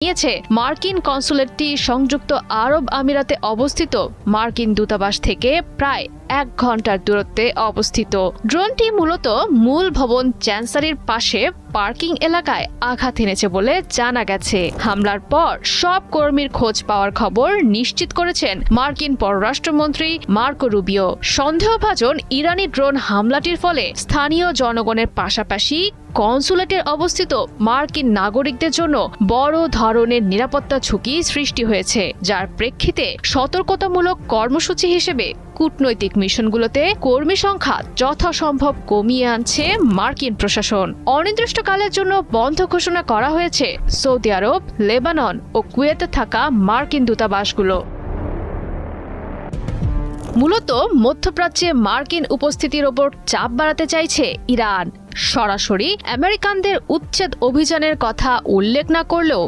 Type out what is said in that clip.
নিয়েছে মার্কিন কনসুলেটটি সংযুক্ত আরব আমিরাতে অবস্থিত মার্কিন দূতাবাস থেকে প্রায় 1 ঘন্টার দূরত্বে অবস্থিত। ড্রোনটি মূলত মূল ভবন চ্যান্সারির পাশে পার্কিং এলাকায় আঘাত এনেছে বলে জানা গেছে। হামলার পর সব কর্মীর খোঁজ পাওয়ার খবর নিশ্চিত করেছেন মার্কিন পররাষ্ট্রমন্ত্রী মার্কো রুবিও। সন্দেহভাজন ইরানি ড্রোন হামলাটির ফলে স্থানীয় জনগণের পাশাপাশি কনসুলেটের অবস্থিত মার্কিন নাগরিকদের জন্য বড় ধরনের নিরাপত্তা ঝুঁকি সৃষ্টি হয়েছে, যার প্রেক্ষিতে সতর্কতামূলক কর্মসূচি হিসেবে কূটনৈতিক মিশনগুলোতে কর্মী সংখ্যা যথাসম্ভব কমিয়ে আনছে মার্কিন প্রশাসন। অনির্দিষ্টকালের জন্য বন্ধ ঘোষণা করা হয়েছে সৌদি আরব, লেবানন ও কুয়েতে থাকা মার্কিন দূতাবাসগুলো। মূলত মধ্যপ্রাচ্যে মার্কিন উপস্থিতির ওপর চাপ বাড়াতে চাইছে ইরান। সরাসরি আমেরিকানদের উচ্ছেদ অভিযানের কথা উল্লেখ না করলেও